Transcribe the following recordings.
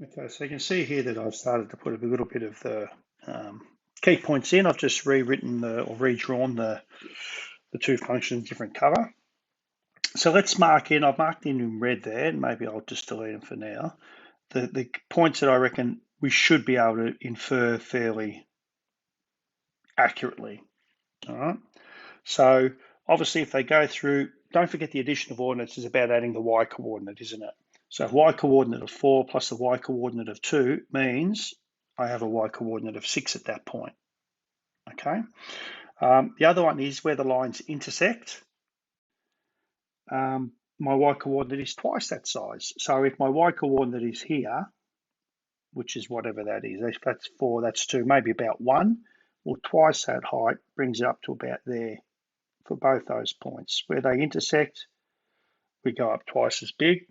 Okay, so you can see here that I've started to put a little bit of the key points in. I've just rewritten or redrawn the two functions different color. So let's mark in, I've marked in red there, and maybe I'll just delete them for now. The points that I reckon we should be able to infer fairly accurately. All right. So obviously if they go through, don't forget the addition of ordinates is about adding the y coordinate, isn't it? So y coordinate of 4 plus the y coordinate of 2 means I have a y coordinate of 6 at that point. Okay. The other one is where the lines intersect. My y coordinate is twice that size. So if my y coordinate is here, which is whatever that is, if that's 4, that's 2, maybe about 1, well, twice that height brings it up to about there for both those points. Where they intersect, we go up twice as big.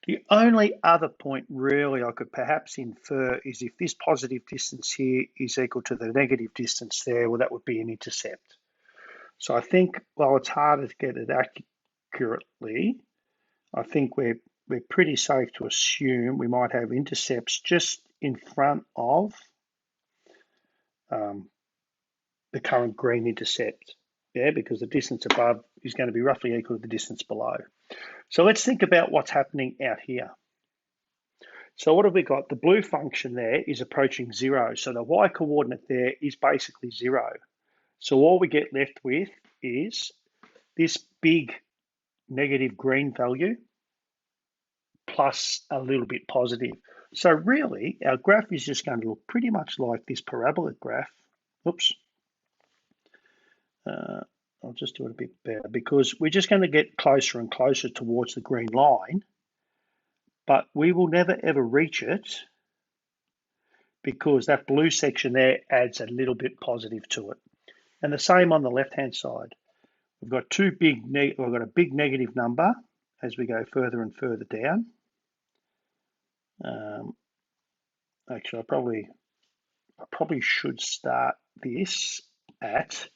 The only other point really I could perhaps infer is if this positive distance here is equal to the negative distance there, well, that would be an intercept. So I think, while it's harder to get it accurately, I think we're pretty safe to assume we might have intercepts just in front of the current green intercept, yeah, because the distance above is going to be roughly equal to the distance below. So let's think about what's happening out here. So what have we got? The blue function there is approaching 0. So the y coordinate there is basically 0. So all we get left with is this big negative green value plus a little bit positive. So really, our graph is just going to look pretty much like this parabolic graph. Oops. I'll just do it a bit better because we're just going to get closer and closer towards the green line, but we will never ever reach it because that blue section there adds a little bit positive to it. And the same on the left-hand side. We've got we've got a big negative number as we go further and further down. Actually, I probably should start this at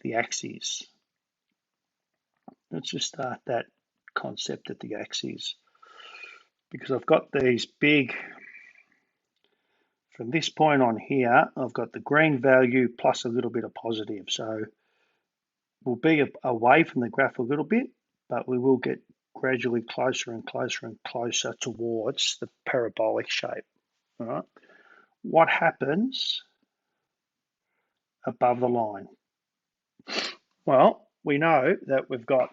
the axes. Let's just start that concept at the axes because I've got these big, from this point on here, I've got the green value plus a little bit of positive. So we'll be away from the graph a little bit, but we will get gradually closer and closer and closer towards the parabolic shape. All right. What happens above the line? Well, we know that we've got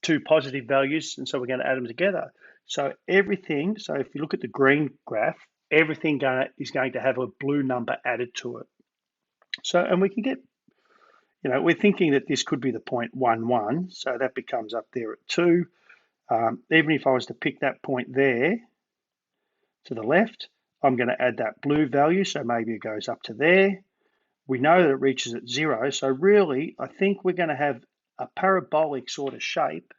two positive values, and so we're going to add them together. So everything, so if you look at the green graph, everything is going to have a blue number added to it. So, and we can get, we're thinking that this could be the 0.11, so that becomes up there at 2. Even if I was to pick that point there to the left, I'm going to add that blue value, so maybe it goes up to there. We know that it reaches at 0, so really, I think we're going to have a parabolic sort of shape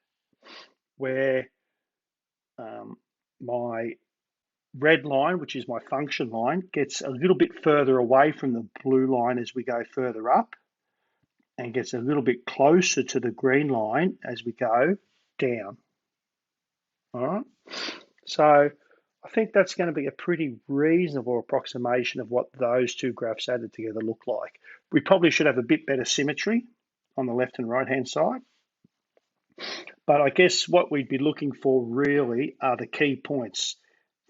where my red line, which is my function line, gets a little bit further away from the blue line as we go further up and gets a little bit closer to the green line as we go down. All right. So I think that's going to be a pretty reasonable approximation of what those two graphs added together look like. We probably should have a bit better symmetry on the left and right hand side. But I guess what we'd be looking for really are the key points.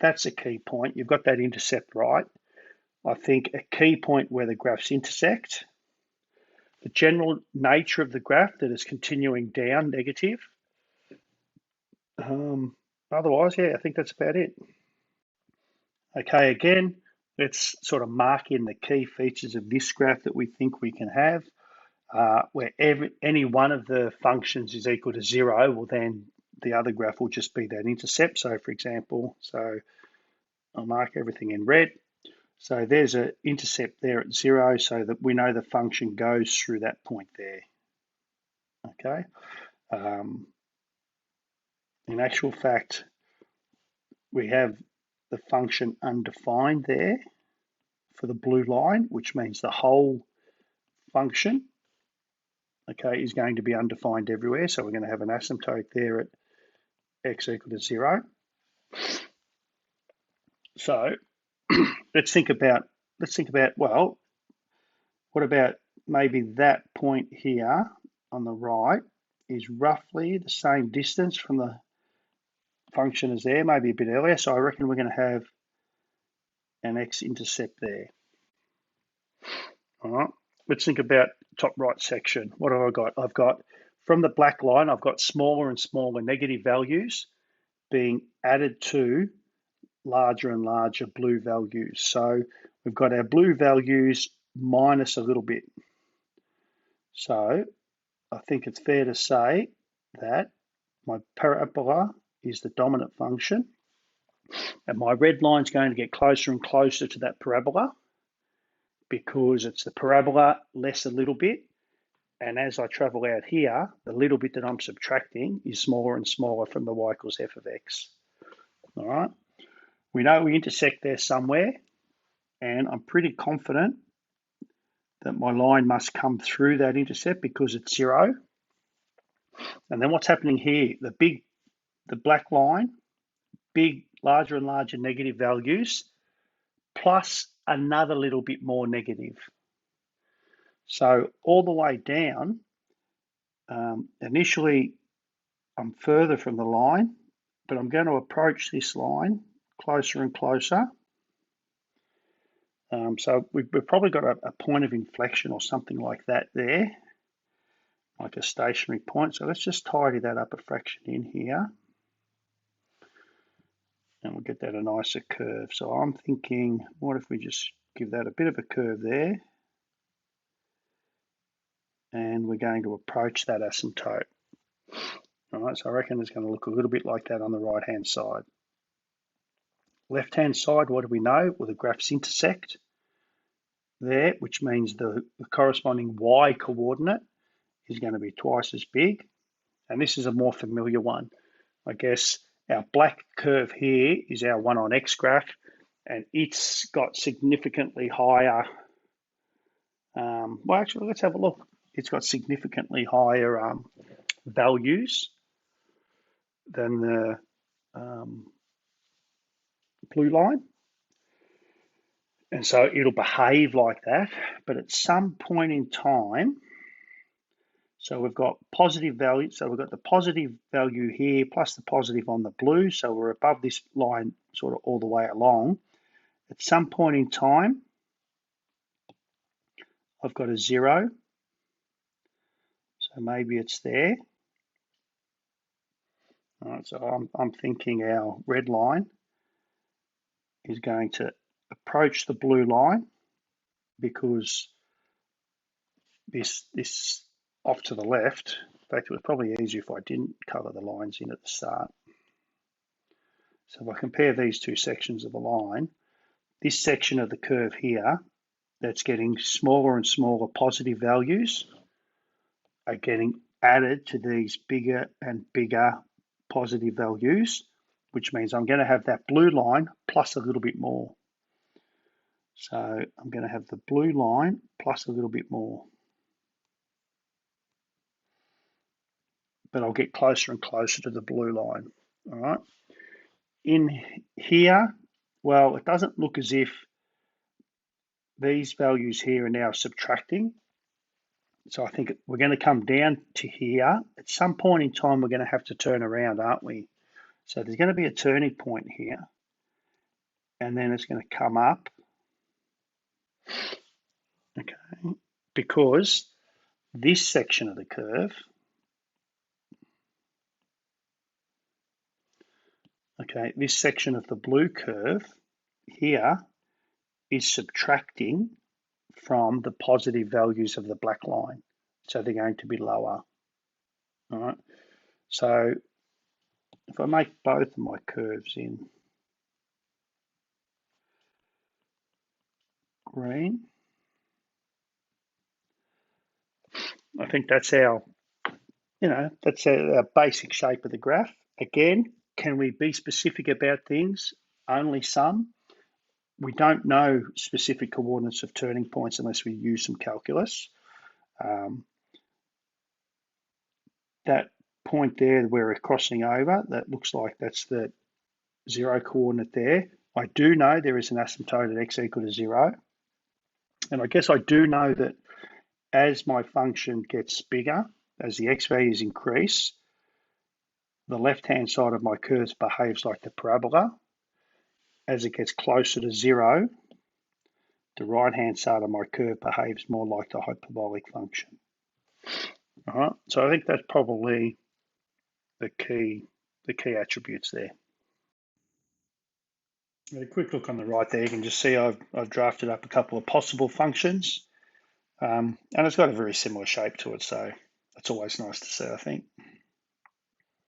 That's a key point. You've got that intercept right. I think a key point where the graphs intersect, the general nature of the graph that is continuing down negative. Otherwise, yeah, I think that's about it. Okay, again, let's sort of mark in the key features of this graph that we think we can have. Where any one of the functions is equal to 0, well then the other graph will just be that intercept. So for example, I'll mark everything in red. So there's an intercept there at 0, so that we know the function goes through that point there. Okay. In actual fact, we have the function undefined there for the blue line, which means the whole function, okay, is going to be undefined everywhere. So we're going to have an asymptote there at x equal to 0. So let's think about, well, what about maybe that point here on the right is roughly the same distance from the function as there, maybe a bit earlier. So I reckon we're going to have an x-intercept there. All right, let's think about top right section. What have I got? I've got, from the black line, I've got smaller and smaller negative values being added to larger and larger blue values. So we've got our blue values minus a little bit. So I think it's fair to say that my parabola is the dominant function, and my red line is going to get closer and closer to that parabola because it's the parabola less a little bit. And as I travel out here, the little bit that I'm subtracting is smaller and smaller from the y equals f of x. All right. We know we intersect there somewhere, and I'm pretty confident that my line must come through that intercept because it's 0. And then what's happening here? The black line, big, larger and larger negative values, plus another little bit more negative. So all the way down, initially I'm further from the line, but I'm going to approach this line closer and closer. So we've probably got a point of inflection or something like that there, like a stationary point. So let's just tidy that up a fraction in here. And we'll get that a nicer curve. So I'm thinking, what if we just give that a bit of a curve there? And we're going to approach that asymptote. All right, so I reckon it's going to look a little bit like that on the right-hand side. Left-hand side, what do we know? Well, the graphs intersect there, which means the corresponding y coordinate is going to be twice as big. And this is a more familiar one. I guess our black curve here is our 1 on x graph, and it's got significantly higher, well, actually, let's have a look. It's got significantly higher values than the blue line. And so it'll behave like that, but at some point in time, so we've got positive value, so we've got the positive value here plus the positive on the blue, so we're above this line sort of all the way along. At some point in time, I've got a 0, so maybe it's there. All right, so I'm thinking our red line is going to approach the blue line because this off to the left, in fact, it was probably easier if I didn't color the lines in at the start. So if I compare these two sections of the line, this section of the curve here, that's getting smaller and smaller positive values, are getting added to these bigger and bigger positive values, which means I'm going to have that blue line plus a little bit more. So I'm going to have the blue line plus a little bit more. But I'll get closer and closer to the blue line. All right. In here, well, it doesn't look as if these values here are now subtracting. So I think we're going to come down to here. At some point in time, we're going to have to turn around, aren't we? So there's going to be a turning point here. And then it's going to come up. Okay. Because this section of the curve, okay, this section of the blue curve here is subtracting from the positive values of the black line. So they're going to be lower. All right. So if I make both of my curves in green, I think that's our, that's our basic shape of the graph. Again, can we be specific about things? Only some. We don't know specific coordinates of turning points unless we use some calculus. That point there where we're crossing over, that looks like that's the 0 coordinate there. I do know there is an asymptote at x equal to 0. And I guess I do know that as my function gets bigger, as the x values increase, the left-hand side of my curve behaves like the parabola. As it gets closer to 0, the right-hand side of my curve behaves more like the hyperbolic function. All right, so I think that's probably the key attributes there. A quick look on the right there, you can just see I've drafted up a couple of possible functions, and it's got a very similar shape to it, so that's always nice to see, I think.